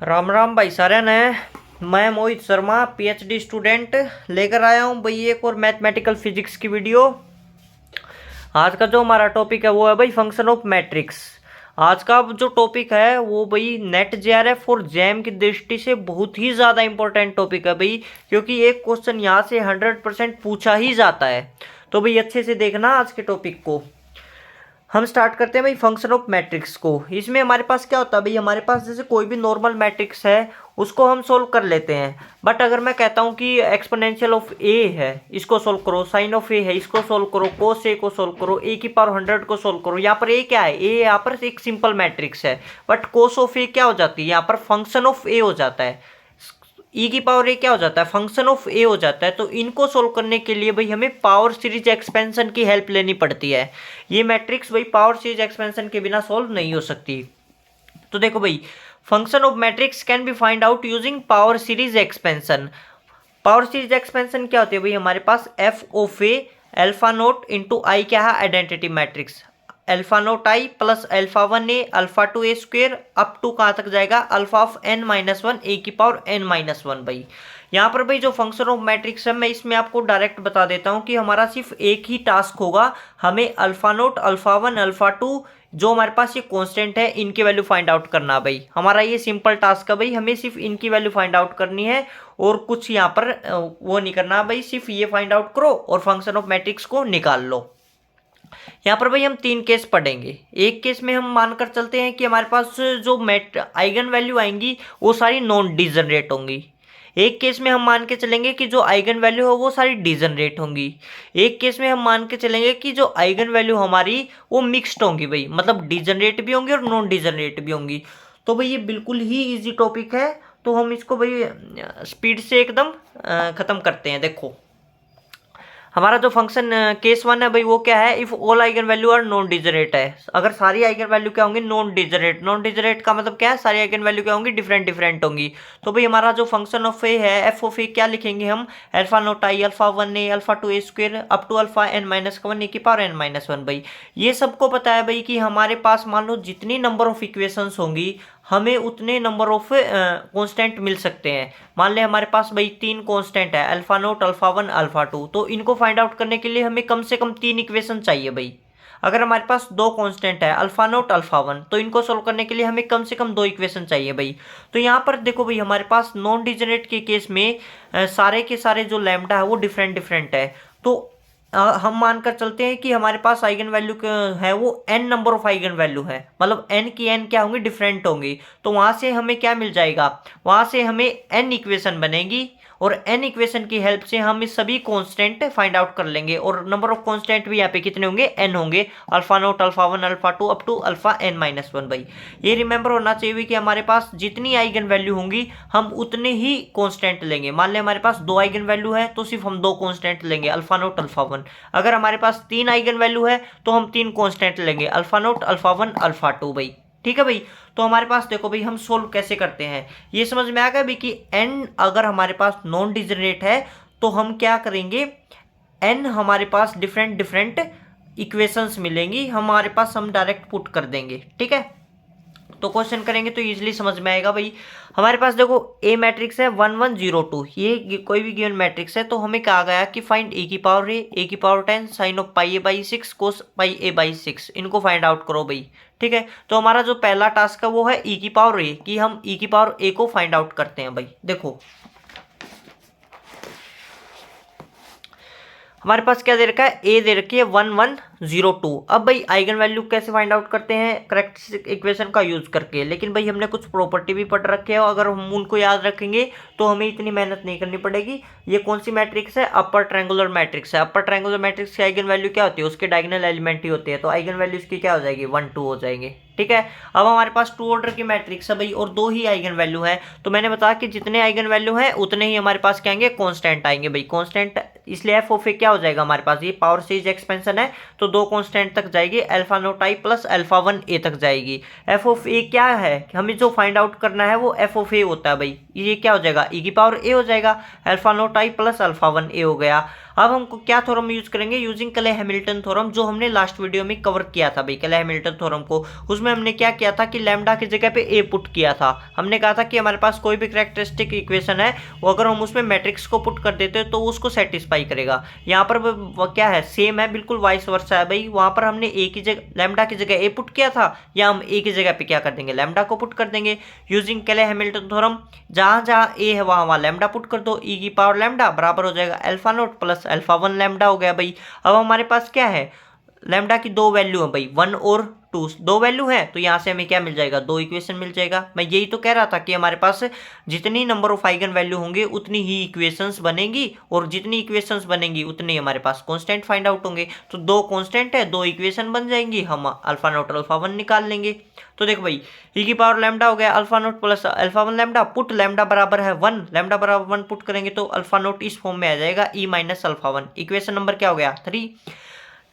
राम राम भाई सारे ने। मैं मोहित शर्मा पीएचडी स्टूडेंट लेकर आया हूँ भाई एक और मैथमेटिकल फिजिक्स की वीडियो। आज का जो हमारा टॉपिक है वो है भाई फंक्शन ऑफ मैट्रिक्स। आज का जो टॉपिक है वो भाई नेट जेआरएफ और जैम की दृष्टि से बहुत ही ज़्यादा इंपॉर्टेंट टॉपिक है भाई, क्योंकि एक क्वेश्चन यहाँ से 100% पूछा ही जाता है। तो भाई अच्छे से देखना आज के टॉपिक को। हम स्टार्ट करते हैं भाई फंक्शन ऑफ मैट्रिक्स को। इसमें हमारे पास क्या होता है भाई, हमारे पास जैसे कोई भी नॉर्मल मैट्रिक्स है उसको हम सोल्व कर लेते हैं। बट अगर मैं कहता हूँ कि एक्सपोनेंशियल ऑफ ए है, इसको सोल्व करो, साइन ऑफ ए है, इसको सोल्व करो, कोस ए को सोल्व करो, ए की पावर 100 को सोल्व करो। यहाँ पर ए क्या है, ए यहाँ पर एक सिंपल मैट्रिक्स है, बट कोस ऑफ ए क्या हो जाती है, यहाँ पर फंक्शन ऑफ ए हो जाता है। ई की पावर ए क्या हो जाता है, फंक्शन ऑफ ए हो जाता है। तो इनको सोल्व करने के लिए भाई हमें पावर सीरीज एक्सपेंशन की हेल्प लेनी पड़ती है। ये मैट्रिक्स भाई पावर सीरीज एक्सपेंशन के बिना सोल्व नहीं हो सकती। तो देखो भाई, function of matrix can be find out using power series expansion. Power series expansion क्या होती है भाई, हमारे पास F of A alpha naught into I क्या है, identity matrix, alpha naught I plus alpha one A alpha two A square up to कहाँ तक जाएगा, alpha of N minus one A की पावर एन माइनस वन। भाई यहाँ पर भाई जो फंक्शन ऑफ मैट्रिक्स है, मैं इसमें आपको डायरेक्ट बता देता हूँ कि हमारा सिर्फ एक ही टास्क होगा, हमें alpha not alpha one alpha to जो हमारे पास ये कांस्टेंट है इनकी वैल्यू फाइंड आउट करना। भाई हमारा ये सिंपल टास्क है भाई, हमें सिर्फ इनकी वैल्यू फाइंड आउट करनी है और कुछ यहाँ पर वो नहीं करना भाई, सिर्फ ये फाइंड आउट करो और फंक्शन ऑफ मैट्रिक्स को निकाल लो। यहाँ पर भाई हम तीन केस पढ़ेंगे। एक केस में हम मानकर चलते हैं कि हमारे पास जो आइगन वैल्यू आएंगी वो सारी नॉन डिजनरेट होंगी। एक केस में हम मान के चलेंगे कि जो आइगन वैल्यू हो वो सारी डिजनरेट होंगी। एक केस में हम मान के चलेंगे कि जो आइगन वैल्यू हमारी वो मिक्स्ड होंगी भाई, मतलब डिजनरेट भी होंगी और नॉन डिजनरेट भी होंगी। तो भाई ये बिल्कुल ही इजी टॉपिक है, तो हम इसको भाई स्पीड से एकदम ख़त्म करते हैं। देखो हमारा जो फंक्शन केस वन है भाई वो क्या है, if all eigen value are non degenerate है। अगर सारी आइगन वैल्यू क्या होंगी, नॉन डिजनरेट। नॉन डिजनरेट का मतलब क्या है, सारी आइगन वैल्यू क्या होंगी, डिफरेंट डिफरेंट होंगी। तो भाई हमारा जो फंक्शन ऑफ ए है, एफ ऑफ ए क्या लिखेंगे हम, alpha naught I alpha one A alpha two A square up to alpha N minus one A की पावर एन माइनस वन। भाई ये सबको पता है भाई कि हमारे पास मान लो जितनी नंबर ऑफ इक्वेशंस होंगी हमें उतने नंबर ऑफ कांस्टेंट मिल सकते हैं। मान ले हमारे पास भाई तीन कांस्टेंट है, alpha not alpha one alpha to, तो इनको फाइंड आउट करने के लिए हमें कम से कम तीन इक्वेशन चाहिए भाई। अगर हमारे पास दो कांस्टेंट है, अल्फा नोट अल्फा वन, तो इनको सोल्व करने के लिए हमें कम से कम दो इक्वेशन चाहिए भाई। तो यहाँ पर देखो भाई हमारे पास नॉन डिजनरेट के केस में सारे के सारे जो लैम्डा है वो डिफरेंट डिफरेंट है। तो हम मानकर चलते हैं कि हमारे पास आइगन वैल्यू है वो n number of eigen value है, मतलब n की n क्या होंगी, डिफरेंट होंगी। तो वहां से हमें क्या मिल जाएगा, वहां से हमें n इक्वेशन बनेगी और n इक्वेशन की हेल्प से हम इस सभी कांस्टेंट फाइंड आउट कर लेंगे। और नंबर ऑफ कांस्टेंट भी यहाँ पे कितने होंगे, n होंगे, alpha not alpha one alpha two up to alpha n minus one. भाई ये रिमेंबर होना चाहिए कि हमारे पास जितनी आइगन वैल्यू होंगी हम उतने ही कांस्टेंट लेंगे। मान लें हमारे पास दो आइगन वैल्यू है तो सिर्फ हम दो कांस्टेंट लेंगे, अल्फा नोट अल्फा वन। अगर हमारे पास तीन आइगन वैल्यू है तो हम तीन कांस्टेंट लेंगे, alpha not alpha one alpha to. भाई ठीक है भाई। तो हमारे पास देखो भाई हम सोल्व कैसे करते हैं, ये समझ में आ गया भाई कि n अगर हमारे पास नॉन डिजनरेट है तो हम क्या करेंगे, n हमारे पास डिफरेंट डिफरेंट इक्वेशंस मिलेंगी हमारे पास, हम डायरेक्ट पुट कर देंगे। ठीक है, तो क्वेश्चन करेंगे तो इजीली समझ में आएगा भाई। हमारे पास देखो ए मैट्रिक्स है 1 1 0 2, ये कोई भी गिवन मैट्रिक्स है। तो हमें कहा गया कि फाइंड ए की पावर ए की power 10 sine of pi A by 6 cos pi A by 6, इनको फाइंड आउट करो भाई। ठीक है, तो हमारा जो पहला टास्क है वो है ई की पावर ए, कि हम ई की पावर ए को फाइंड आउट करते हैं। भाई देखो हमारे पास क्या दे रखा है, ए दे रखी है 1 1 0 2। अब भाई आइगन वैल्यू कैसे फाइंड आउट करते हैं, करेक्ट इक्वेशन का यूज करके। लेकिन भाई हमने कुछ प्रॉपर्टी भी पढ़ रखे है, अगर हम उनको याद रखेंगे तो हमें इतनी मेहनत नहीं करनी पड़ेगी। ये कौन सी मैट्रिक्स है, अपर ट्रायंगुलर मैट्रिक्स है। अपर ट्रायंगुलर मैट्रिक्स की आइगन वैल्यू क्या होती है, उसके डायगोनल एलिमेंट ही होते हैं, तो आइगन वैल्यू इसकी क्या हो जाएगी, 1 2 हो जाएंगे। ठीक है, अब हमारे पास टू ऑर्डर की मैट्रिक्स है भाई और दो ही आइगन वैल्यू है। तो मैंने बताया कि जितने आइगन वैल्यू है उतने ही हमारे पास क्या आएंगे, कांस्टेंट आएंगे भाई। कांस्टेंट इसलिए एफ ऑफ ए क्या हो जाएगा हमारे पास, ये पावर सीरीज एक्सपेंशन है तो दो कांस्टेंट तक जाएगी, alpha naught I plus alpha one ए तक जाएगी। एफ ऑफ ए क्या है, हमें जो फाइंड आउट करना है वो एफ ऑफ ए होता है भाई, ये क्या हो जाएगा, ई की पावर ए हो जाएगा, alpha not I plus alpha 1 ए हो गया। अब हमको क्या थ्योरम यूज करेंगे, यूजिंग क्ले हैमिल्टन थ्योरम, जो हमने लास्ट वीडियो में कवर किया था भाई, क्ले हैमिल्टन थ्योरम को। उसमें हमने क्या किया था कि लैम्डा की जगह पे ए पुट किया था। हमने कहा था कि हमारे पास कोई भी कैरेक्टरिस्टिक इक्वेशन है, वो अगर हम उसमें मैट्रिक्स को पुट कर देते हैं तो उसको सेटिस्फाई करेगा। यहाँ पर क्या है, सेम है, बिल्कुल वाइस वर्सा है भाई। वहां पर हमने ए की जगह लैम्डा की जगह ए पुट किया था, या हम ए की जगह पे क्या कर देंगे, लैम्डा को पुट कर देंगे यूजिंग क्ले हैमिल्टन थ्योरम। जहां जहां ए है वहां लैम्डा पुट कर दो, ई की पावर लैम्डा बराबर हो जाएगा alpha not plus alpha 1 lambda हो गया भाई। अब हमारे पास क्या है, लैम्डा की दो वैल्यू है भाई, 1 और 2, दो वैल्यू है, तो यहां से हमें क्या मिल जाएगा, दो इक्वेशन मिल जाएगा। मैं यही तो कह रहा था कि हमारे पास जितनी नंबर ऑफ आइगन वैल्यू होंगे उतनी ही इक्वेशंस बनेंगी, और जितनी इक्वेशंस बनेंगी उतनी हमारे पास कांस्टेंट फाइंड आउट होंगे। तो दो कांस्टेंट है, दो इक्वेशन बन जाएंगी, हम अल्फा नॉट अल्फा 1 निकाल लेंगे। तो देख भाई, ई की पावर लैम्डा हो गया alpha not plus alpha 1 lambda, put lambda बराबर है 1, लैम्डा बराबर 1 पुट करेंगे तो अल्फा नॉट इस फॉर्म में आ जाएगा, ई माइनस अल्फा 1। इक्वेशन नंबर क्या हो गया, 3।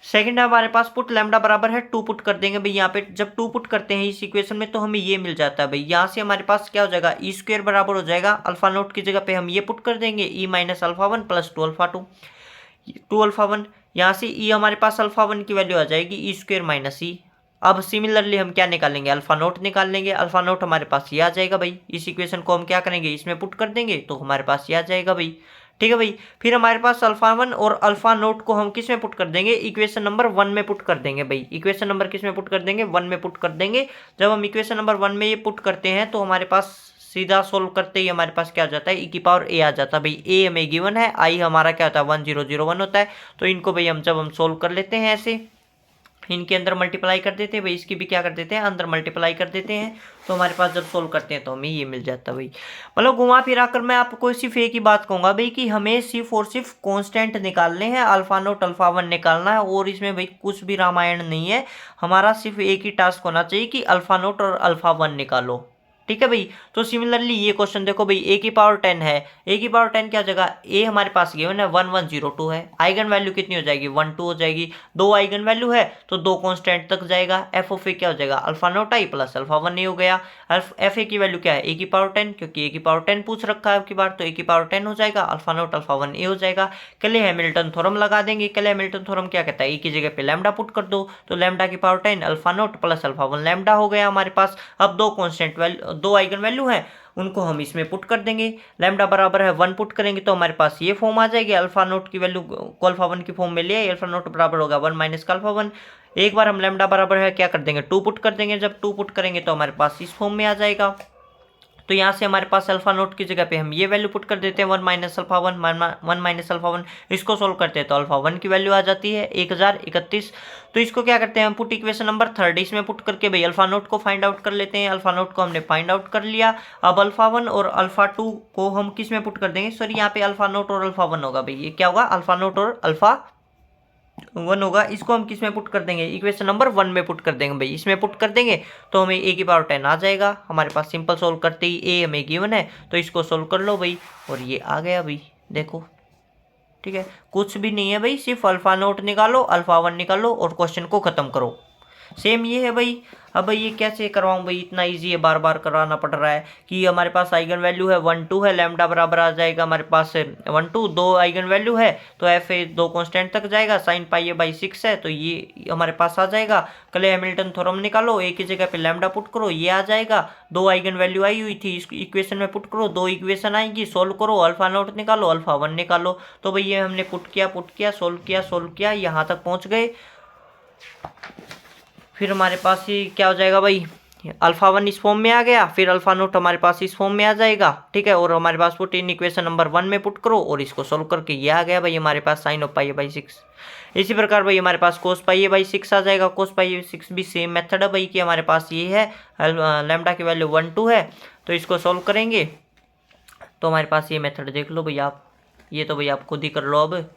सेकंड है हमारे पास, पुट लैम्डा बराबर है 2 पुट कर देंगे भाई। यहाँ पे जब 2 पुट करते हैं इस इक्वेशन में तो हमें ये मिल जाता है भाई। यहाँ से हमारे पास क्या हो जाएगा, ई स्क्वायर बराबर हो जाएगा अल्फा नोट की जगह पे हम ये पुट कर देंगे, E minus alpha 1 plus 2 alpha 2 alpha 1। यहाँ से ई हमारे पास अल्फा 1 की वैल्यू आ जाएगी ई स्क्वायर माइनस ई। अब सिमिलरली हम क्या निकालेंगे, अल्फा नोट निकाल लेंगे। अल्फा नोट हमारे पास ये आ जाएगा भाई। इस इक्वेशन को हम क्या करेंगे, इसमें पुट कर देंगे तो हमारे पास ये आ जाएगा भाई। ठीक है भाई। फिर हमारे पास अल्फा 1 और अल्फा नोट को हम किस में पुट कर देंगे, इक्वेशन नंबर 1 में पुट कर देंगे भाई। इक्वेशन नंबर किस में पुट कर देंगे, 1 में पुट कर देंगे। जब हम इक्वेशन नंबर 1 में ये पुट करते हैं तो हमारे पास सीधा सोल्व करते ही हमारे पास क्या आ जाता है, ई की पावर ए आ जाता है भाई। ए हमें गिवन है, आई हमारा क्या होता है 1001 होता है। तो इनको भाई हम जब हम सोल्व कर लेते हैं ऐसे, इनके अंदर मल्टीप्लाई कर देते हैं भाई, इसकी भी क्या कर देते हैं अंदर मल्टीप्लाई कर देते हैं। तो हमारे पास जब सोल्व करते हैं तो हमें ये मिल जाता है भाई। मतलब घुमा फिरा कर मैं आपको सिर्फ एक ही बात कहूंगा भाई कि हमें सिर्फ और सिर्फ कांस्टेंट निकालने हैं, अल्फा नोट अल्फा 1 निकालना है, और इसमें भाई कुछ भी रामायण नहीं है। हमारा सिर्फ एक ही टास्क होना चाहिए कि अल्फा नोट और अल्फा 1 निकालो। ठीक है भाई। तो सिमिलरली ये क्वेश्चन देखो भाई, ए की पावर 10 है, ए की पावर 10 क्या जगह, ए हमारे पास गिवन है 1102 है। आइगन वैल्यू कितनी हो जाएगी, 1 2 हो जाएगी। दो आइगन वैल्यू है तो दो कांस्टेंट तक जाएगा। एफ ऑफ ए क्या हो जाएगा, alpha naught I plus alpha 1 ए हो गया। एफ ए की वैल्यू क्या है, ए की पावर 10, क्योंकि ए की पावर 10 पूछ रखा है आपकी बार, तो ए की पावर 10 हो जाएगा, अल्फा नोट अल्फा 1 ए हो जाएगा। क्ले हैमिल्टन थ्योरम लगा देंगे। क्ले हैमिल्टन थ्योरम क्या कहता है, ए की जगह पे लैम्डा पुट कर दो, तो लैम्डा की power 10 alpha note plus alpha 1 lambda हो गया हमारे पास। अब दो कांस्टेंट वैल्यू, दो आइगन वैल्यू है, उनको हम इसमें पुट कर देंगे। लैम्डा बराबर है 1 पुट करेंगे तो हमारे पास ये फॉर्म आ जाएगी। अल्फा नोट की वैल्यू को अल्फा 1 की फॉर्म में ले, अल्फा नोट बराबर होगा 1 माइनस का अल्फा 1। एक बार हम लैम्डा बराबर है क्या कर देंगे, 2 पुट कर देंगे। जब 2 पुट करेंगे तो हमारे पास इस फॉर्म में आ जाएगा। तो यहाँ से हमारे पास अल्फा नोट की जगह पे हम ये वैल्यू पुट कर देते हैं 1 माइनस अल्फा 1, 1 माइनस अल्फा 1। इसको सोल्व करते हैं तो अल्फा 1 की वैल्यू आ जाती है 1031। तो इसको क्या करते हैं हम, पुट इक्वेशन नंबर 3 इसमें पुट करके भाई अल्फा नोट को फाइंड आउट कर लेते हैं। अल्फा नोट को हमने फाइंड आउट कर लिया। अब अल्फा 1 और अल्फा 2 को हम किस में पुट कर देंगे, सॉरी यहाँ पे अल्फा नोट और अल्फा 1 होगा भाई। ये क्या होगा, अल्फा नोट और अल्फा 1 होगा। इसको हम किस में पुट कर देंगे, इक्वेशन नंबर 1 में पुट कर देंगे भाई। इसमें पुट कर देंगे तो हमें ए की पावर 10 आ जाएगा हमारे पास। सिंपल सोल्व करते ही ए हमें गिवन है तो इसको सोल्व कर लो भाई, और ये आ गया भाई, देखो। ठीक है, कुछ भी नहीं है भाई, सिर्फ अल्फा नोट निकालो, अल्फा 1 निकालो और क्वेश्चन को खत्म करो। सेम ये है भाई। अब भाई ये कैसे करवाऊँ भाई, इतना इजी है, बार बार कराना पड़ रहा है कि हमारे पास आइगन वैल्यू है 1 2 है, लैम्डा बराबर आ जाएगा हमारे पास 1 2, दो आइगन वैल्यू है तो एफ ए दो कांस्टेंट तक जाएगा, साइन पाई ए बाई 6 है तो ये हमारे पास आ जाएगा। क्ले हैमिल्टन थ्योरम निकालो, ए की जगह पे लैम्डा पुट करो, ये आ जाएगा। दो आइगन वैल्यू आई हुई थी, इस इक्वेशन में पुट करो, दो इक्वेशन आएंगी, सोल्व करो, अल्फा नोट निकालो, अल्फा 1 निकालो। तो भाई ये हमने पुट किया, सोल्व किया, यहाँ तक पहुँच गए। फिर हमारे पास ये क्या हो जाएगा भाई, अल्फा 1 इस फॉर्म में आ गया, फिर अल्फा नोट हमारे पास इस फॉर्म में आ जाएगा। ठीक है, और हमारे पास पुट इन इक्वेशन नंबर 1 में पुट करो और इसको सोल्व करके ये आ गया भाई हमारे पास sine of pi A by 6। इसी प्रकार भाई हमारे पास कोस पाई ए बाई 6 आ जाएगा। कोस पाई ए 6 भी सेम मेथड है भाई कि हमारे पास ये है, लैम्डा की वैल्यू 1 2 है तो इसको सोल्व करेंगे तो हमारे पास ये मेथड देख लो भाई आप, ये तो भाई आप खुद ही कर लो अब।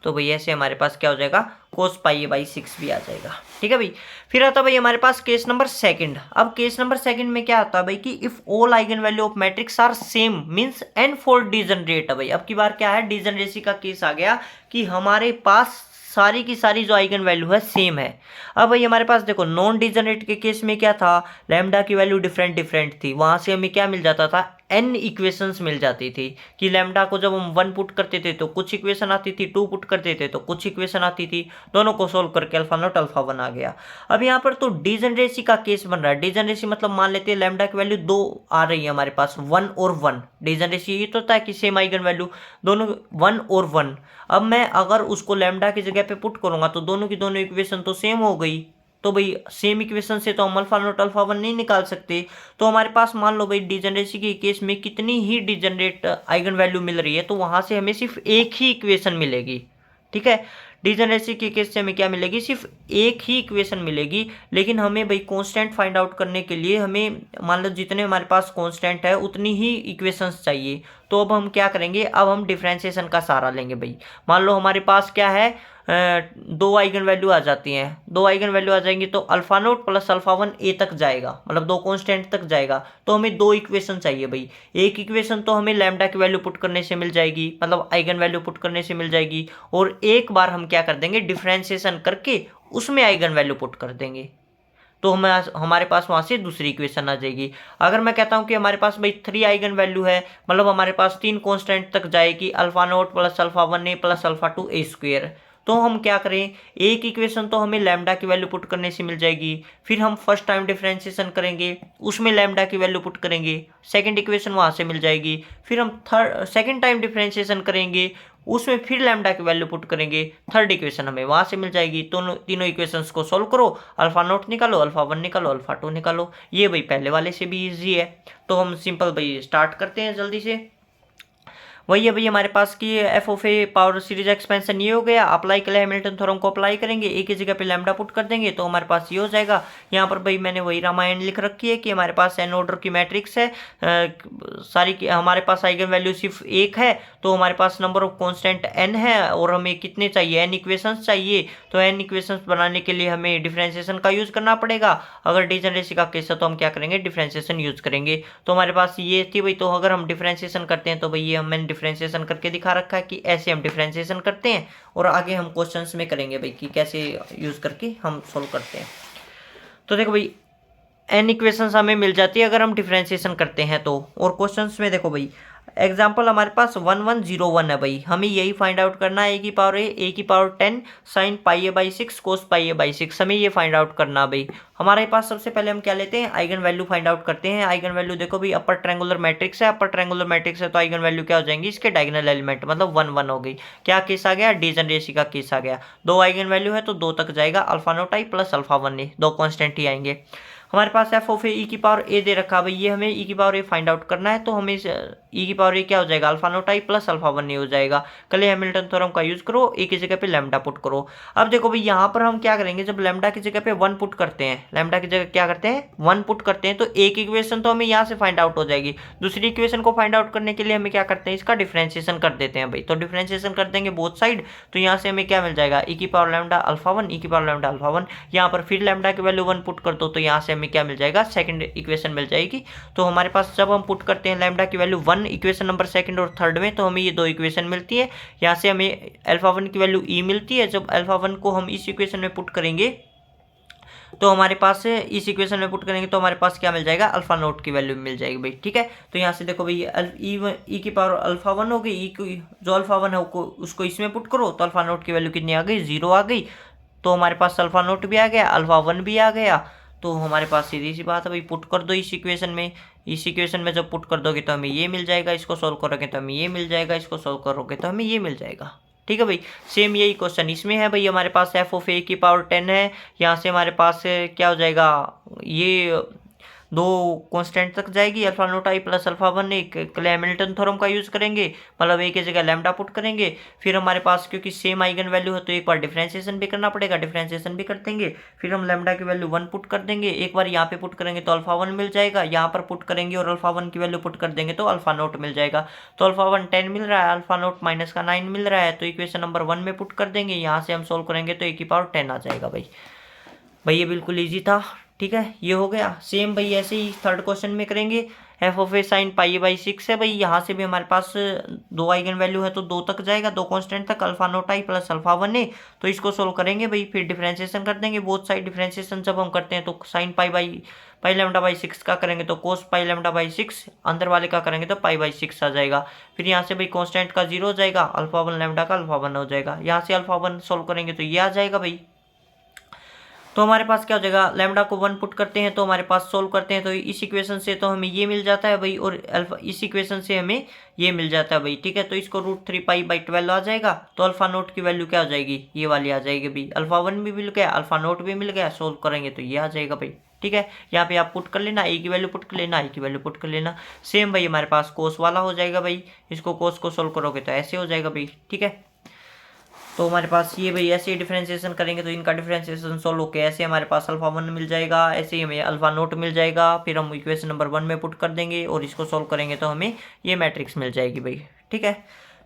तो भाई ऐसे हमारे पास क्या हो जाएगा, कोस पाई ए बाई 6 भी आ जाएगा। ठीक है भाई। फिर आता है भाई हमारे पास केस नंबर 2। अब केस नंबर 2 में क्या आता है भाई कि if all eigen value of matrix are same means n fold degenerate है भाई। अब की बार क्या है, डिजनरेसी का केस आ गया कि हमारे पास सारी की सारी जो आइगन वैल्यू है सेम है। अब भाई हमारे पास देखो नॉन डिजनरेट के केस में क्या था, लैम्डा की वैल्यू डिफरेंट डिफरेंट थी, वहां से हमें क्या मिल जाता था, n इक्वेशंस मिल जाती थी कि लैम्डा को जब हम 1 पुट करते थे तो कुछ इक्वेशन आती थी, 2 पुट करते थे तो कुछ इक्वेशन आती थी, दोनों को सोल्व करके अल्फा नॉट अल्फा 1 आ गया। अब यहाँ पर तो डिजनरेसी का केस बन रहा है। डिजनरेसी मतलब मान लेते हैं लैम्डा की वैल्यू 2 आ रही है हमारे पास, 1 और 1। डिजनरेसी ये तो होता है कि सेम आइगन वैल्यू दोनों 1 और 1। अब मैं अगर उसको लैम्डा की जगह पे पुट करूंगा तो दोनों की दोनों इक्वेशन तो सेम हो गई, तो भाई सेम इक्वेशन से तो हम अल्फा नॉट अल्फा 1 नहीं निकाल सकते। तो हमारे पास मान लो भाई डिजनरेसी के केस में कितनी ही डिजनरेट आइगन वैल्यू मिल रही है तो वहां से हमें सिर्फ एक ही इक्वेशन मिलेगी। ठीक है, डिजनरेसी के केस से हमें क्या मिलेगी, सिर्फ एक ही इक्वेशन मिलेगी। लेकिन हमें भाई कांस्टेंट फाइंड आउट करने के लिए हमें मान लो जितने हमारे पास कांस्टेंट है उतनी ही इक्वेशंस चाहिए। तो अब हम क्या करेंगे, अब हम डिफरेंशिएशन का सहारा लेंगे भाई। मान लो हमारे पास क्या है, 2 आइगन वैल्यू आ जाती हैं, 2 आइगन वैल्यू आ जाएंगी तो अल्फा नोट प्लस अल्फा 1 ए तक जाएगा, मतलब 2 कांस्टेंट तक जाएगा। तो हमें 2 इक्वेशन चाहिए भाई। एक इक्वेशन तो हमें लैम्डा की वैल्यू पुट करने से मिल जाएगी, मतलब आइगन वैल्यू पुट करने से मिल जाएगी, और एक बार हम क्या कर देंगे, डिफरेंशिएशन करके उसमें आइगन वैल्यू पुट कर देंगे तो हमारे पास वहां से दूसरी इक्वेशन आ जाएगी। अगर मैं कहता हूं कि हमारे पास भाई 3 आइगन वैल्यू है, मतलब हमारे पास 3 कांस्टेंट तक जाएगी, अल्फा नोट प्लस अल्फा 1 ए प्लस अल्फा 2 ए स्क्वायर। तो हम क्या करें, एक इक्वेशन तो हमें लैम्डा की वैल्यू पुट करने से मिल जाएगी, फिर हम फर्स्ट टाइम डिफरेंशिएशन करेंगे उसमें लैम्डा की वैल्यू पुट करेंगे, सेकंड इक्वेशन वहां से मिल जाएगी, फिर हम सेकंड टाइम डिफरेंशिएशन करेंगे उसमें फिर लैम्डा की वैल्यू पुट करेंगे, थर्ड इक्वेशन हमें वहां से मिल जाएगी। दोनों तीनों इक्वेशंस को सोल्व करो, अल्फा नोट निकालो, अल्फा 1 निकालो, अल्फा 2 निकालो। ये भाई पहले वाले से भी इजी है। तो हम सिंपल भाई स्टार्ट करते हैं जल्दी से। वही है भाई हमारे पास की F of A power series expansion ये हो गया। अप्लाई के लिए हैमिल्टन थ्योरम को अप्लाई करेंगे, एक ही जगह पे लैम्डा पुट कर देंगे तो हमारे पास ये हो जाएगा। यहाँ पर भाई मैंने वही रामायण लिख रखी है कि हमारे पास एन ऑर्डर की मैट्रिक्स है, सारी हमारे पास आइगन वैल्यू सिर्फ एक है, तो हमारे पास नंबर ऑफ कॉन्स्टेंट एन है और हमें कितने चाहिए, एन इक्वेशंस चाहिए। तो एन इक्वेशंस बनाने के लिए हमें डिफरेंशिएशन का यूज करना पड़ेगा। अगर डिजनरेसी का केस है तो हम क्या करेंगे, डिफरेंशिएशन यूज करेंगे। तो हमारे पास ये थी भाई, तो अगर हम डिफरेंशिएशन करते हैं तो भाई ये हमने डिफरेंशिएशन करके दिखा रखा है कि ऐसे हम डिफरेंशिएशन करते हैं, और आगे हम क्वेश्चंस में करेंगे भाई कि कैसे यूज करके हम सोल्व करते हैं। तो देखो भाई एन इक्वेशंस हमें मिल जाती है अगर हम डिफरेंशिएशन करते हैं तो। और क्वेश्चंस में देखो भाई एग्जाम्पल हमारे पास 1101 है भाई, हमें यही फाइंड आउट करना है, ए की power 10 sign pi A by 6 cos pi A by 6, हमें ये फाइंड आउट करना भाई। हमारे पास सबसे पहले हम क्या लेते हैं, आइगन वैल्यू फाइंड आउट करते हैं। आइगन वैल्यू देखो भाई अपर ट्रायंगुलर मैट्रिक्स है, अपर ट्रायंगुलर मैट्रिक्स है तो आइगन वैल्यू क्या हो जाएंगी, इसके डायगोनल एलिमेंट, मतलब 1 1 हो गई। क्या केस आ गया, डिजनरेसी का केस आ गया। 2 आइगन वैल्यू है तो 2 तक जाएगा, alpha naught I plus alpha 1 A, 2 constant ही आएंगे। हमारे पास एफ ऑफ ए की पावर ए दे रखा भाई, ये हमें ई की पावर ए फाइंड आउट करना है। तो हमें ई की पावर ए क्या हो जाएगा, alpha naught I plus alpha 1 ए हो जाएगा। कल हैमिल्टन थ्योरम का यूज करो, ए की जगह पे लैम्डा पुट करो। अब देखो भाई यहाँ पर हम क्या करेंगे, जब लैम्डा की जगह पे 1 पुट करते हैं, लैम्डा की जगह क्या करते हैं 1 पुट करते हैं, तो एक इक्वेशन तो हमें यहाँ से फाइंड आउट हो जाएगी। दूसरी इक्वेशन को फाइंड आउट करने के लिए हमें क्या करते हैं, इसका डिफरेंशिएशन कर देते हैं भाई। तो डिफरेंशिएशन कर देंगे बोथ साइड, तो यहाँ से हमें क्या मिल जाएगा, ई की पावर लैम्डा अल्फा 1, ई की पावर लैम्डा अल्फा 1। यहाँ पर फिर लैम्डा की वैल्यू 1 पुट कर दो तो यहाँ से हमें क्या मिल जाएगा, सेकंड इक्वेशन मिल जाएगी। तो हमारे पास जब हम पुट करते हैं लैम्डा की वैल्यू 1 इक्वेशन नंबर सेकंड और थर्ड में, तो हमें ये 2 इक्वेशन मिलती है। यहाँ से हमें अल्फा 1 की वैल्यू ई मिलती है। जब अल्फा 1 को हम इस इक्वेशन में पुट करेंगे तो हमारे पास इस इक्वेशन में पुट करेंगे तो हमारे पास क्या मिल जाएगा, अल्फा नोट की वैल्यू मिल जाएगी भाई। ठीक है, तो यहाँ से देखो भाई ई की पावर अल्फा 1 हो गई, ई की जो अल्फा 1 है उसको इसमें पुट करो तो अल्फा नोट की वैल्यू कितनी आ गई, 0 आ गई। तो हमारे पास अल्फा नोट भी आ गया, अल्फा 1 भी आ गया। तो हमारे पास सीधी सी बात है भाई, पुट कर दो इस इक्वेशन में। इस इक्वेशन में जब पुट कर दोगे तो हमें ये मिल जाएगा, इसको सोल्व करोगे तो हमें ये मिल जाएगा, इसको सोल्व करोगे तो हमें ये मिल जाएगा। ठीक है भाई, सेम यही क्वेश्चन इसमें है भाई। हमारे पास एफ ऑफ ए की पावर 10 है, यहाँ से हमारे पास क्या हो जाएगा, ये 2 कांस्टेंट तक जाएगी, alpha naught I plus alpha 1 एक हैमिल्टन थ्योरम का यूज करेंगे, मतलब ए की जगह लैम्डा पुट करेंगे। फिर हमारे पास क्योंकि सेम आइगन वैल्यू है तो एक बार डिफरेंशिएशन भी करना पड़ेगा, डिफरेंशिएशन भी कर देंगे। फिर हम लैम्डा की वैल्यू 1 पुट कर देंगे, एक बार यहाँ पे पुट करेंगे तो अल्फा 1 मिल जाएगा, यहाँ पर पुट करेंगे और अल्फा 1 की वैल्यू पुट कर देंगे तो अल्फा नोट मिल जाएगा। तो अल्फा 1 10 मिल रहा है, अल्फा नोट माइनस का 9 मिल रहा है, तो इक्वेशन नंबर 1 में पुट कर देंगे। यहाँ से हम सोल्व करेंगे तो ए की पावर 10 आ जाएगा भाई। ये बिल्कुल ईजी था। ठीक है, ये हो गया। सेम भाई ऐसे ही थर्ड क्वेश्चन में करेंगे। F of A sine pi by 6 है भाई, यहाँ से भी हमारे पास दो आइगन वैल्यू है तो दो तक जाएगा, दो कांस्टेंट तक, alpha naught I plus alpha 1 ए। तो इसको सोल्व करेंगे भाई, फिर डिफरेंशिएशन कर देंगे। बोथ साइड डिफरेंशिएशन जब हम करते हैं तो साइन पाई लैम्डा बाई 6 का करेंगे तो कोस पाई लैम्डा बाई 6, अंदर वाले का करेंगे तो पाई बाई 6 आ जाएगा। फिर यहाँ से भाई कांस्टेंट का 0 हो जाएगा, अल्फा 1 लैम्डा का अल्फा 1 हो जाएगा। यहाँ से अल्फा 1 सोल्व करेंगे तो ये आ जाएगा भाई। तो हमारे पास क्या हो जाएगा, लैम्डा को 1 पुट करते हैं तो हमारे पास सोल्व करते हैं तो इस इक्वेशन से तो हमें ये मिल जाता है भाई, और अल्फा इस इक्वेशन से हमें ये मिल जाता है भाई। ठीक है, तो इसको √3 पाई बाई 12 आ जाएगा। तो अल्फा नोट की वैल्यू क्या हो जाएगी, ये वाली आ जाएगी भाई। अल्फा 1 भी मिल गया, अल्फा नोट भी मिल गया, सोल्व करेंगे तो ये आ जाएगा भाई। ठीक है, यहाँ पे आप पुट कर लेना, ए की वैल्यू पुट कर लेना, आई की वैल्यू पुट कर लेना। सेम भाई हमारे पास कोस वाला हो जाएगा भाई, इसको कोस को सोल्व करोगे तो ऐसे हो जाएगा भाई। ठीक है, तो हमारे पास ये भाई ऐसे ही डिफरेंशिएशन करेंगे तो इनका डिफरेंशिएशन सोल्व होकर ऐसे हमारे पास अल्फा 1 मिल जाएगा, ऐसे ही हमें अल्फा नोट मिल जाएगा। फिर हम इक्वेशन नंबर 1 में पुट कर देंगे और इसको सोल्व करेंगे तो हमें ये मैट्रिक्स मिल जाएगी भाई। ठीक है,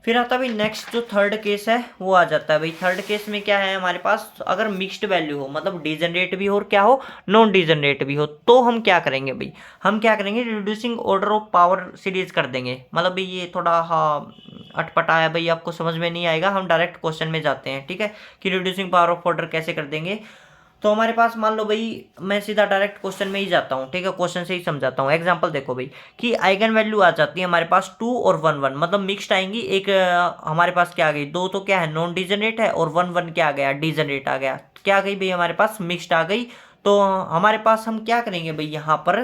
फिर आता है भाई नेक्स्ट जो थर्ड केस है वो आ जाता है भाई। थर्ड केस में क्या है हमारे पास, अगर मिक्स्ड वैल्यू हो, मतलब डिजनरेट भी हो और क्या हो, नॉन डिजनरेट भी हो, तो हम क्या करेंगे भाई, हम क्या करेंगे, reducing order of power series कर देंगे। मतलब भाई ये थोड़ा हाँ अटपटा है भाई, आपको समझ में नहीं आएगा, हम डायरेक्ट क्वेश्चन में जाते हैं। ठीक है, कि रिड्यूसिंग पावर ऑफ ऑर्डर कैसे कर देंगे। तो हमारे पास मान लो भाई, मैं सीधा डायरेक्ट क्वेश्चन में ही जाता हूँ। ठीक है, क्वेश्चन से ही समझाता हूँ। एग्जांपल देखो भाई, कि आइगन वैल्यू आ जाती है हमारे पास 2 और 1 1, मतलब मिक्स्ड आएंगी। एक हमारे पास क्या आ गई, 2 तो क्या है नॉन डिजनरेट है, और 1 1 क्या आ गया, डिजनरेट आ गया। क्या आ गई भाई, हमारे पास मिक्स्ड आ गई। तो हमारे पास हम क्या करेंगे भाई, यहाँ पर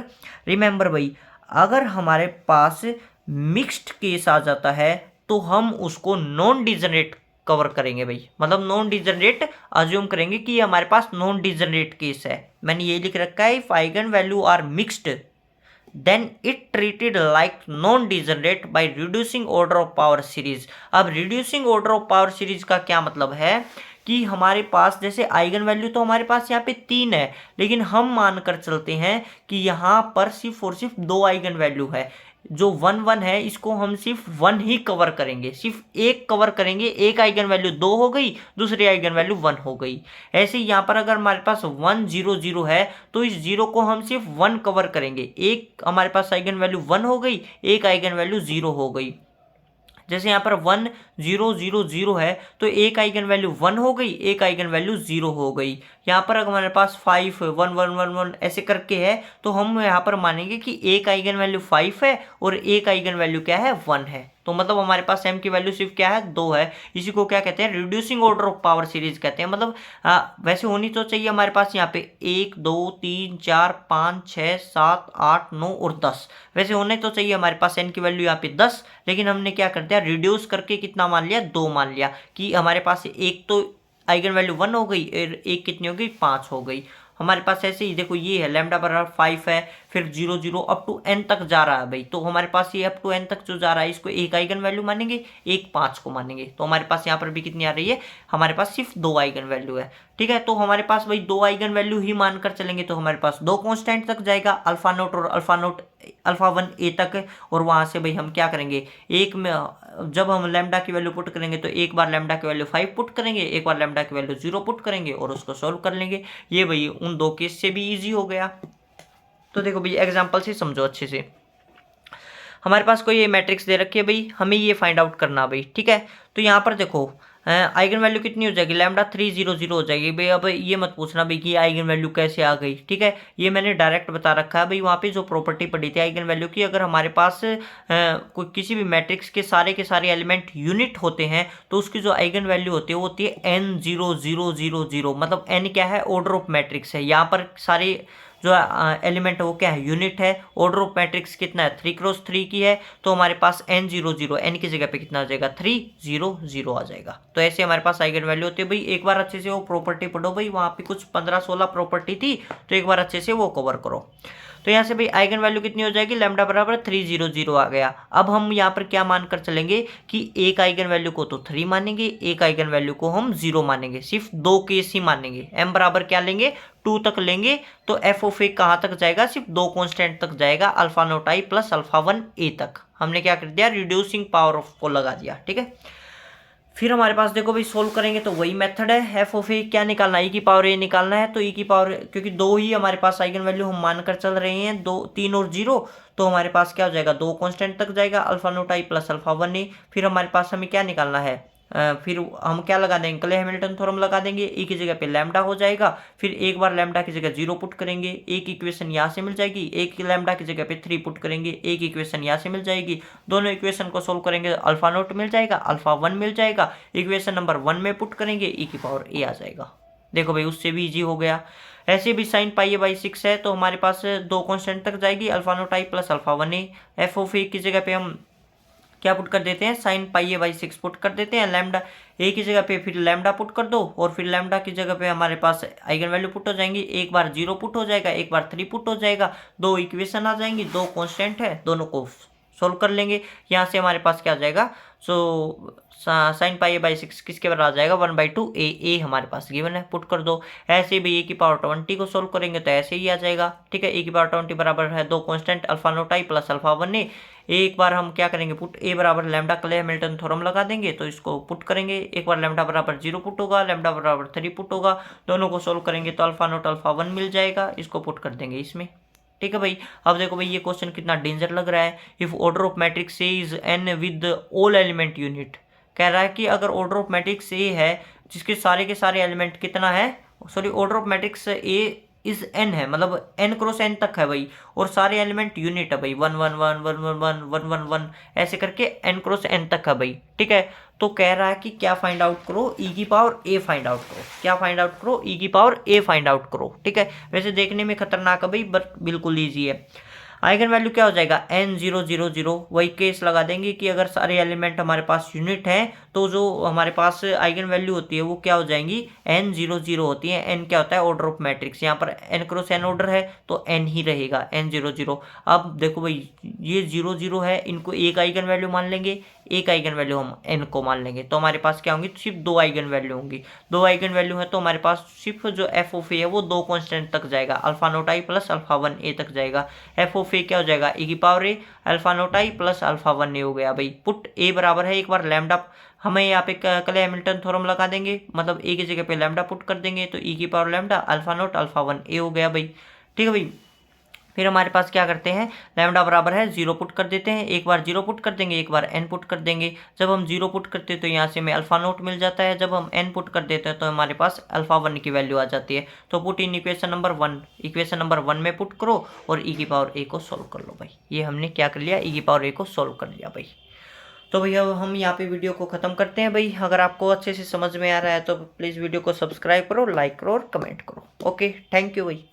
रिमेंबर भाई, अगर हमारे पास मिक्स्ड केस आ जाता है तो हम उसको नॉन डिजनरेट कवर करेंगे भाई। मतलब नॉन डिजनरेट अज्यूम करेंगे कि ये हमारे पास नॉन डिजनरेट केस है। मैंने ये लिख रखा है, if eigen value are mixed then it treated like non degenerate by reducing order of power series. अब reducing order of power series का क्या मतलब है, कि हमारे पास जैसे आइगन वैल्यू तो हमारे पास यहाँ पे 3 है, लेकिन हम मानकर चलते हैं कि यहाँ पर सिर्फ और सिर्फ 2 आइगन वैल्यू है। जो 1 1 है इसको हम सिर्फ 1 ही कवर करेंगे, सिर्फ एक कवर करेंगे। एक आइगन वैल्यू 2 हो गई, दूसरी आइगन वैल्यू 1 हो गई। ऐसे ही यहाँ पर अगर हमारे पास 1 0 0 है तो इस 0 को हम सिर्फ 1 कवर करेंगे। एक हमारे पास आइगन वैल्यू 1 हो गई, एक आइगन वैल्यू 0 हो गई। जैसे यहाँ पर 1 0 0 0 है तो एक आइगन वैल्यू 1 हो गई, एक आइगन वैल्यू 0 हो गई। यहाँ पर अगर हमारे पास 5 1 1 1 1 ऐसे करके है तो हम यहाँ पर मानेंगे कि एक आइगन वैल्यू 5 है और एक आइगन वैल्यू क्या है, 1 है। तो मतलब हमारे पास m की वैल्यू सिर्फ क्या है, 2 है। इसी को क्या कहते हैं, reducing order of power series कहते हैं। मतलब वैसे होनी तो चाहिए हमारे पास यहाँ पे 1 2 3 4 5 6 7 8 9 और 10, वैसे होने तो चाहिए हमारे पास n की वैल्यू यहाँ पे 10, लेकिन हमने क्या कर दिया, रिड्यूस करके कितना मान लिया, 2 मान लिया। कि हमारे पास एक तो आइगन वैल्यू 1 हो गई और एक कितनी हो गई, 5 हो गई। हमारे पास ऐसे ही देखो, ये है लैम्डा बराबर 5 है, फिर 0 0 अप टू n तक जा रहा है भाई। तो हमारे पास ये अप टू n तक जो जा रहा है इसको एक आइगन वैल्यू मानेंगे, एक 5 को मानेंगे। तो हमारे पास यहाँ पर भी कितनी आ रही है, हमारे पास सिर्फ 2 आइगन वैल्यू है। ठीक है, तो हमारे पास भाई 2 आइगन वैल्यू ही मानकर चलेंगे तो हमारे पास 2 कांस्टेंट तक जाएगा, अल्फा नोट और अल्फा 1 ए तक। और वहां से भाई हम क्या करेंगे, एक में जब हम लैम्डा की वैल्यू पुट करेंगे तो एक बार लैम्डा की वैल्यू 5 पुट करेंगे, एक बार लैम्डा की वैल्यू 0 पुट करेंगे और उसको सॉल्व कर लेंगे। ये भाई उन 2 केस से भी इजी हो गया। तो देखो भाई एग्जांपल से समझो अच्छे से। हमारे पास कोई ये मैट्रिक्स दे रखी है भाई, हमें ये फाइंड आउट करना भाई। ठीक है, तो यहाँ पर देखो आइगन वैल्यू कितनी हो जाएगी, लैम्डा 3 0 0 हो जाएगी भाई। अब ये मत पूछना भाई कि आइगन वैल्यू कैसे आ गई। ठीक है, ये मैंने डायरेक्ट बता रखा है भाई। वहाँ पे जो प्रॉपर्टी पड़ी थी आइगन वैल्यू की, अगर हमारे पास कोई किसी भी मैट्रिक्स के सारे एलिमेंट यूनिट होते हैं तो उसकी जो आइगन वैल्यू होती है वो होती है n 0 0 0 0। मतलब n क्या है, ऑर्डर ऑफ मैट्रिक्स है। यहाँ पर सारे जो एलिमेंट है वो क्या है, यूनिट है। ऑर्डर ऑफ मैट्रिक्स कितना है, 3 × 3 की है। तो हमारे पास n 0 0, n की जगह पे कितना आ जाएगा, 3 0 0 आ जाएगा। तो ऐसे हमारे पास आइगन वैल्यू होती है भाई। एक बार अच्छे से वो प्रॉपर्टी पढ़ो भाई, वहाँ पे कुछ 15-16 प्रॉपर्टी थी, तो एक बार अच्छे से वो कवर करो। तो यहाँ से भाई आइगन वैल्यू कितनी हो जाएगी, लैम्डा बराबर 3 0 0 आ गया। अब हम यहाँ पर क्या मानकर चलेंगे कि एक आइगन वैल्यू को तो 3 मानेंगे, एक आइगन वैल्यू को हम 0 मानेंगे। सिर्फ 2 केस ही मानेंगे। m बराबर क्या लेंगे, 2 तक लेंगे। तो एफ ऑफ ए कहाँ तक जाएगा, सिर्फ 2 कांस्टेंट तक जाएगा, alpha naught I plus alpha 1 ए तक। हमने क्या कर दिया, रिड्यूसिंग पावर ऑफ को लगा दिया। ठीक है, फिर हमारे पास देखो भाई सोल्व करेंगे तो वही मेथड है, एफ ऑफ ए क्या निकालना है, ई की पावर ए निकालना है। तो ई की पावर, क्योंकि दो ही हमारे पास आइगन वैल्यू हम मानकर चल रहे हैं, 2 3 और 0, तो हमारे पास क्या हो जाएगा, 2 कांस्टेंट तक जाएगा, alpha naught I plus alpha 1 ए। फिर हमारे पास हमें क्या निकालना है, फिर हम क्या लगा देंगे, क्ले हैमिल्टन थ्योरम लगा देंगे, ई की जगह पे लैम्डा हो जाएगा। फिर एक बार लैम्डा की जगह 0 पुट करेंगे, एक इक्वेशन यहाँ से मिल जाएगी, एक लैम्डा की जगह पे 3 पुट करेंगे, एक इक्वेशन यहाँ से मिल जाएगी। दोनों इक्वेशन को सोल्व करेंगे, अल्फा नोट मिल जाएगा, अल्फा 1 मिल जाएगा, इक्वेशन नंबर 1 में पुट करेंगे, ई की पावर ए आ जाएगा। देखो भाई उससे भी इजी हो गया। ऐसे भी साइन पाई ए बाई 6 है, तो हमारे पास 2 कांस्टेंट तक जाएगी, alpha naught I plus alpha 1 A. F of A की जगह पे हम क्या पुट कर देते हैं, sine pi A by 6 put कर देते हैं, लैम्डा ए की जगह पे फिर लैम्डा पुट कर दो, और फिर लैम्डा की जगह पे हमारे पास आइगन वैल्यू पुट हो जाएंगी, एक बार 0 पुट हो जाएगा, एक बार 3 पुट हो जाएगा, 2 इक्वेशन आ जाएंगी, 2 कांस्टेंट है, दोनों को सोल्व कर लेंगे। यहाँ से हमारे पास क्या आ जाएगा, so sine pi A by 6 किसके बराबर आ जाएगा, 1/2 ए हमारे पास गिवन है, पुट कर दो। ऐसे भी ए की पावर 20 को सोल्व करेंगे तो ऐसे ही आ जाएगा, ठीक है। ए की पावर 20 बराबर है 2 constant alpha naught I plus alpha 1 ए। एक बार हम क्या करेंगे, पुट ए बराबर लैम्डा क्ले हैमिल्टन थ्योरम लगा देंगे, तो इसको पुट करेंगे, एक बार लैम्डा बराबर 0 पुट होगा, लैम्डा बराबर 3 पुट होगा, दोनों को सोल्व करेंगे तो अल्फा नोट अल्फा 1 मिल जाएगा, इसको पुट कर देंगे इसमें, ठीक है भाई। अब देखो भाई ये क्वेश्चन कितना डेंजर लग रहा है। If order of matrix A is an with all element unit, कह रहा है कि अगर ऑर्डर ऑफ मैट्रिक्स ए है जिसके सारे के सारे एलिमेंट कितना है, sorry order of matrix A is an है, मतलब एन क्रॉस एन तक है भाई, और सारे एलिमेंट यूनिट है भाई, 1 1 1 1 1 1 1 1 1 ऐसे करके एन क्रॉस एन तक है भाई, ठीक है। तो कह रहा है कि क्या फाइंड आउट करो, ई की पावर ए फाइंड आउट करो, क्या फाइंड आउट करो, ई की पावर ए फाइंड आउट करो, ठीक है। वैसे देखने में खतरनाक है भाई, बट बिल्कुल ईजी है। आइगन वैल्यू क्या हो जाएगा, n0 0 0, वही केस लगा देंगे कि अगर सारे एलिमेंट हमारे पास यूनिट हैं तो जो हमारे पास आइगन वैल्यू होती है वो क्या हो जाएंगी, n0 0 होती है। n क्या होता है, ऑर्डर ऑफ मैट्रिक्स, यहाँ पर n क्रॉस n ऑर्डर है तो n ही रहेगा, n0 0। अब देखो भाई ये 0 0 है, इनको एक आइगन वैल्यू मान लेंगे, एक आइगन वैल्यू हम n को मान लेंगे, तो हमारे पास क्या होंगी, सिर्फ 2 आइगन वैल्यू होंगी। 2 आइगन वैल्यू है तो हमारे पास सिर्फ जो एफ ऑफ ए है वो 2 कांस्टेंट तक जाएगा, alpha naught I plus alpha 1 ए तक जाएगा। एफ ऑफ ए क्या हो जाएगा, ए की power A alpha naught I plus alpha 1 ए हो गया भाई। पुट ए बराबर है, एक बार लैम्डा हमें यहाँ पे क्ले हैमिल्टन थ्योरम लगा देंगे, मतलब ए की जगह पे लैम्डा पुट कर देंगे, तो ई की power lambda alpha not alpha 1 ए हो गया भाई, ठीक है भाई। फिर हमारे पास क्या करते हैं, लैम्डा बराबर है 0 पुट कर देते हैं, एक बार 0 पुट कर देंगे, एक बार n पुट कर देंगे। जब हम 0 पुट करते हैं तो यहाँ से हमें अल्फा नोट मिल जाता है, जब हम n पुट कर देते हैं तो हमारे पास अल्फा 1 की वैल्यू आ जाती है। तो put in equation number 1, equation number 1 में पुट करो और ई की पावर ए को सोल्व कर लो भाई। ये हमने क्या कर लिया, ई की पावर ए को सोल्व कर लिया भाई। तो भैया हम यहाँ पे वीडियो को ख़त्म करते हैं भाई। अगर आपको अच्छे से समझ में आ रहा है तो प्लीज़ वीडियो को सब्सक्राइब करो, लाइक करो और कमेंट करो। ओके, थैंक यू भाई।